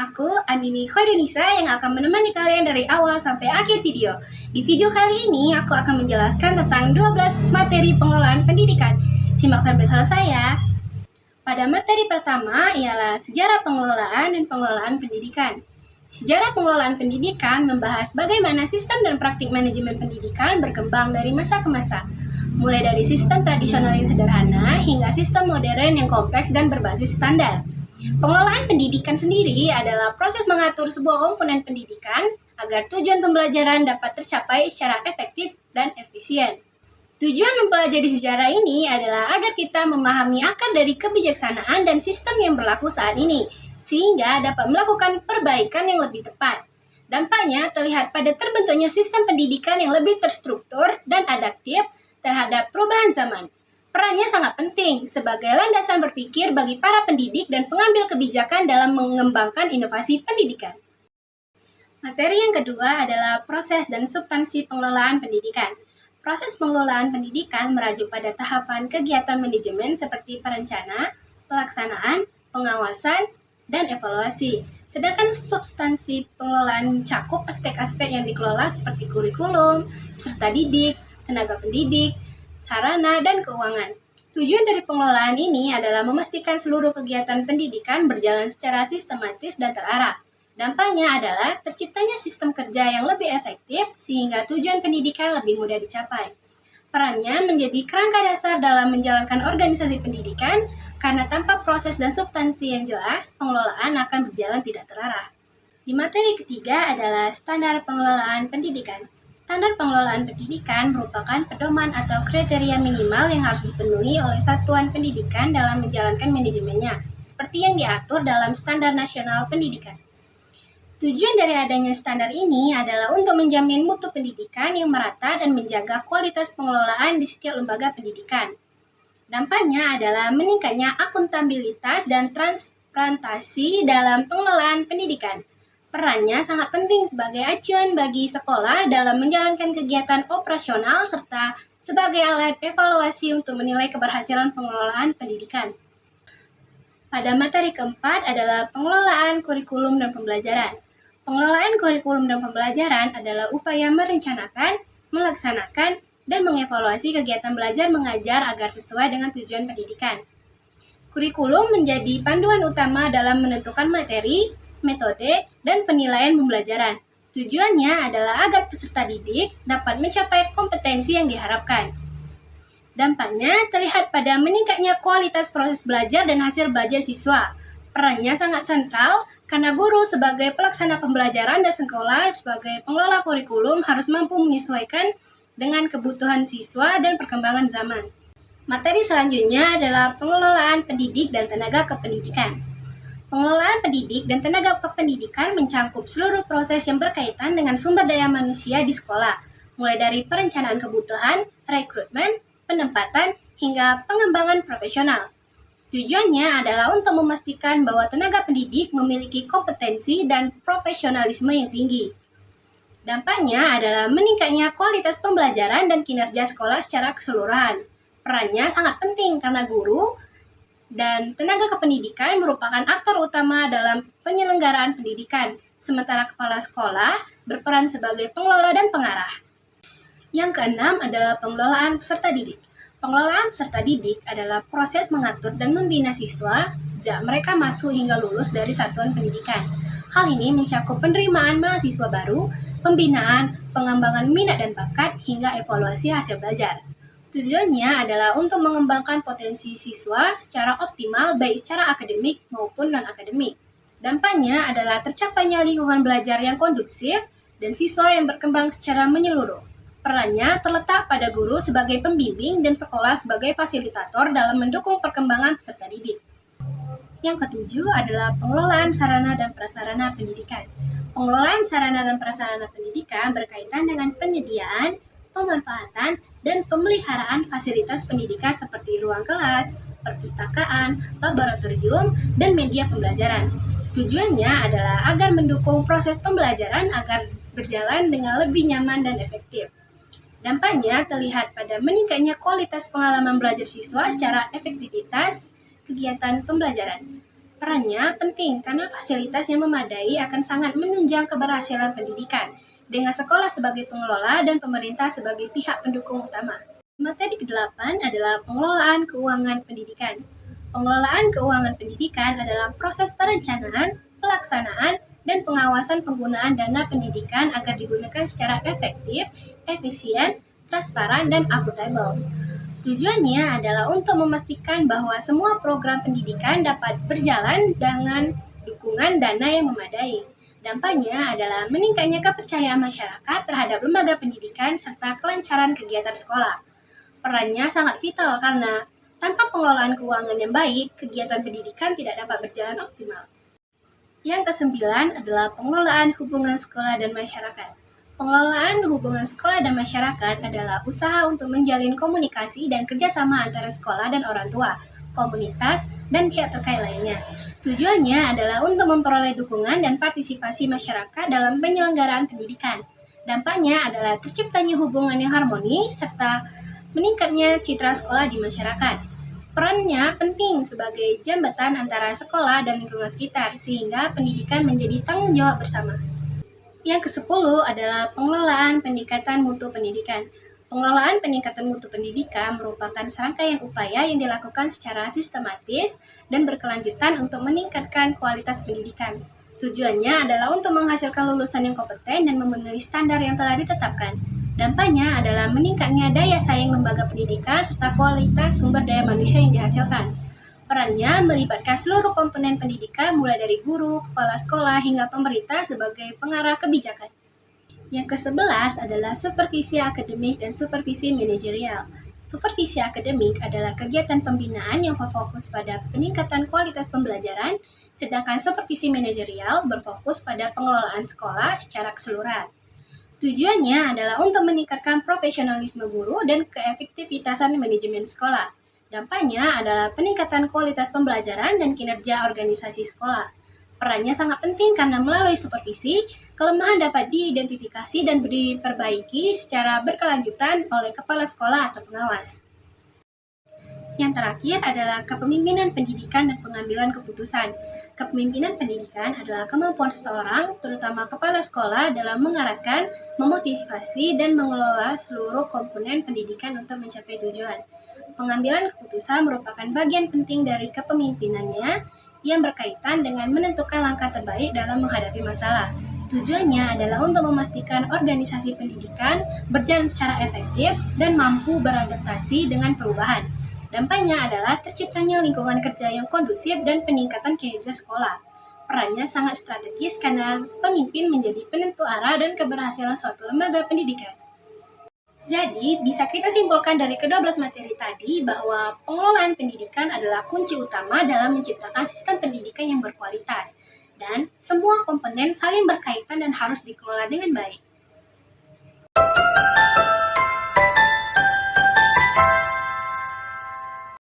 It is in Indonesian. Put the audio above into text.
Aku, Andini Khoirunisa, yang akan menemani kalian dari awal sampai akhir video. Di video kali ini, aku akan menjelaskan tentang 12 materi pengelolaan pendidikan. Simak sampai selesai ya. Pada materi pertama ialah sejarah pengelolaan dan pengelolaan pendidikan. Sejarah pengelolaan pendidikan membahas bagaimana sistem dan praktik manajemen pendidikan berkembang dari masa ke masa, mulai dari sistem tradisional yang sederhana hingga sistem modern yang kompleks dan berbasis standar. Pengelolaan pendidikan sendiri adalah proses mengatur sebuah komponen pendidikan agar tujuan pembelajaran dapat tercapai secara efektif dan efisien. Tujuan mempelajari sejarah ini adalah agar kita memahami akar dari kebijaksanaan dan sistem yang berlaku saat ini, sehingga dapat melakukan perbaikan yang lebih tepat. Dampaknya terlihat pada terbentuknya sistem pendidikan yang lebih terstruktur dan adaptif terhadap perubahan zaman. Perannya sangat penting sebagai landasan berpikir bagi para pendidik dan pengambil kebijakan dalam mengembangkan inovasi pendidikan. Materi yang kedua adalah proses dan substansi pengelolaan pendidikan. Proses pengelolaan pendidikan merujuk pada tahapan kegiatan manajemen seperti perencanaan, pelaksanaan, pengawasan, dan evaluasi. Sedangkan substansi pengelolaan mencakup aspek-aspek yang dikelola seperti kurikulum, peserta didik, tenaga pendidik, sarana, dan keuangan. Tujuan dari pengelolaan ini adalah memastikan seluruh kegiatan pendidikan berjalan secara sistematis dan terarah. Dampaknya adalah terciptanya sistem kerja yang lebih efektif sehingga tujuan pendidikan lebih mudah dicapai. Perannya menjadi kerangka dasar dalam menjalankan organisasi pendidikan karena tanpa proses dan substansi yang jelas, pengelolaan akan berjalan tidak terarah. Di materi ketiga adalah standar pengelolaan pendidikan. Standar pengelolaan pendidikan merupakan pedoman atau kriteria minimal yang harus dipenuhi oleh satuan pendidikan dalam menjalankan manajemennya, seperti yang diatur dalam Standar Nasional Pendidikan. Tujuan dari adanya standar ini adalah untuk menjamin mutu pendidikan yang merata dan menjaga kualitas pengelolaan di setiap lembaga pendidikan. Dampaknya adalah meningkatnya akuntabilitas dan transparansi dalam pengelolaan pendidikan. Perannya sangat penting sebagai acuan bagi sekolah dalam menjalankan kegiatan operasional serta sebagai alat evaluasi untuk menilai keberhasilan pengelolaan pendidikan. Pada materi keempat adalah pengelolaan kurikulum dan pembelajaran. Pengelolaan kurikulum dan pembelajaran adalah upaya merencanakan, melaksanakan, dan mengevaluasi kegiatan belajar mengajar agar sesuai dengan tujuan pendidikan. Kurikulum menjadi panduan utama dalam menentukan materi, metode, dan penilaian pembelajaran. Tujuannya adalah agar peserta didik dapat mencapai kompetensi yang diharapkan. Dampaknya terlihat pada meningkatnya kualitas proses belajar dan hasil belajar siswa. Perannya sangat sentral karena guru sebagai pelaksana pembelajaran dan sekolah sebagai pengelola kurikulum harus mampu menyesuaikan dengan kebutuhan siswa dan perkembangan zaman. Materi selanjutnya adalah pengelolaan pendidik dan tenaga kependidikan. Pengelolaan pendidik dan tenaga kependidikan mencakup seluruh proses yang berkaitan dengan sumber daya manusia di sekolah, mulai dari perencanaan kebutuhan, rekrutmen, penempatan, hingga pengembangan profesional. Tujuannya adalah untuk memastikan bahwa tenaga pendidik memiliki kompetensi dan profesionalisme yang tinggi. Dampaknya adalah meningkatnya kualitas pembelajaran dan kinerja sekolah secara keseluruhan. Perannya sangat penting karena guru dan tenaga kependidikan merupakan aktor utama dalam penyelenggaraan pendidikan, sementara kepala sekolah berperan sebagai pengelola dan pengarah. Yang keenam adalah pengelolaan peserta didik. Pengelolaan peserta didik adalah proses mengatur dan membina siswa sejak mereka masuk hingga lulus dari satuan pendidikan. Hal ini mencakup penerimaan mahasiswa baru, pembinaan, pengembangan minat dan bakat, hingga evaluasi hasil belajar. Tujuannya adalah untuk mengembangkan potensi siswa secara optimal baik secara akademik maupun non-akademik. Dampaknya adalah tercapainya lingkungan belajar yang kondusif dan siswa yang berkembang secara menyeluruh. Perannya terletak pada guru sebagai pembimbing dan sekolah sebagai fasilitator dalam mendukung perkembangan peserta didik. Yang ketujuh adalah pengelolaan sarana dan prasarana pendidikan. Pengelolaan sarana dan prasarana pendidikan berkaitan dengan penyediaan, pemanfaatan, dan pemeliharaan fasilitas pendidikan seperti ruang kelas, perpustakaan, laboratorium, dan media pembelajaran. Tujuannya adalah agar mendukung proses pembelajaran agar berjalan dengan lebih nyaman dan efektif. Dampaknya terlihat pada meningkatnya kualitas pengalaman belajar siswa secara efektivitas kegiatan pembelajaran. Perannya penting karena fasilitas yang memadai akan sangat menunjang keberhasilan pendidikan, dengan sekolah sebagai pengelola dan pemerintah sebagai pihak pendukung utama. Materi ke-8 adalah pengelolaan keuangan pendidikan. Pengelolaan keuangan pendidikan adalah proses perencanaan, pelaksanaan, dan pengawasan penggunaan dana pendidikan agar digunakan secara efektif, efisien, transparan, dan akuntabel. Tujuannya adalah untuk memastikan bahwa semua program pendidikan dapat berjalan dengan dukungan dana yang memadai. Dampaknya adalah meningkatnya kepercayaan masyarakat terhadap lembaga pendidikan serta kelancaran kegiatan sekolah. Perannya sangat vital karena tanpa pengelolaan keuangan yang baik, kegiatan pendidikan tidak dapat berjalan optimal. Yang kesembilan adalah pengelolaan hubungan sekolah dan masyarakat. Pengelolaan hubungan sekolah dan masyarakat adalah usaha untuk menjalin komunikasi dan kerjasama antara sekolah dan orang tua, komunitas, dan pihak terkait lainnya. Tujuannya adalah untuk memperoleh dukungan dan partisipasi masyarakat dalam penyelenggaraan pendidikan. Dampaknya adalah terciptanya hubungan yang harmonis serta meningkatnya citra sekolah di masyarakat. Perannya penting sebagai jembatan antara sekolah dan lingkungan sekitar, sehingga pendidikan menjadi tanggung jawab bersama. Yang ke-10 adalah pengelolaan peningkatan mutu pendidikan. Pengelolaan peningkatan mutu pendidikan merupakan serangkaian upaya yang dilakukan secara sistematis dan berkelanjutan untuk meningkatkan kualitas pendidikan. Tujuannya adalah untuk menghasilkan lulusan yang kompeten dan memenuhi standar yang telah ditetapkan. Dampaknya adalah meningkatnya daya saing lembaga pendidikan serta kualitas sumber daya manusia yang dihasilkan. Perannya melibatkan seluruh komponen pendidikan mulai dari guru, kepala sekolah, hingga pemerintah sebagai pengarah kebijakan. Yang ke-11 adalah supervisi akademik dan supervisi manajerial. Supervisi akademik adalah kegiatan pembinaan yang berfokus pada peningkatan kualitas pembelajaran, sedangkan supervisi manajerial berfokus pada pengelolaan sekolah secara keseluruhan. Tujuannya adalah untuk meningkatkan profesionalisme guru dan keefektivitasan manajemen sekolah. Dampaknya adalah peningkatan kualitas pembelajaran dan kinerja organisasi sekolah. Perannya sangat penting karena melalui supervisi, kelemahan dapat diidentifikasi dan diperbaiki secara berkelanjutan oleh kepala sekolah atau pengawas. Yang terakhir adalah kepemimpinan pendidikan dan pengambilan keputusan. Kepemimpinan pendidikan adalah kemampuan seseorang, terutama kepala sekolah, dalam mengarahkan, memotivasi, dan mengelola seluruh komponen pendidikan untuk mencapai tujuan. Pengambilan keputusan merupakan bagian penting dari kepemimpinannya yang berkaitan dengan menentukan langkah terbaik dalam menghadapi masalah. Tujuannya adalah untuk memastikan organisasi pendidikan berjalan secara efektif dan mampu beradaptasi dengan perubahan. Dampaknya adalah terciptanya lingkungan kerja yang kondusif dan peningkatan kinerja sekolah. Perannya sangat strategis karena pemimpin menjadi penentu arah dan keberhasilan suatu lembaga pendidikan. Jadi, bisa kita simpulkan dari ke-12 materi tadi bahwa pengelolaan pendidikan adalah kunci utama dalam menciptakan sistem pendidikan yang berkualitas, dan semua komponen saling berkaitan dan harus dikelola dengan baik.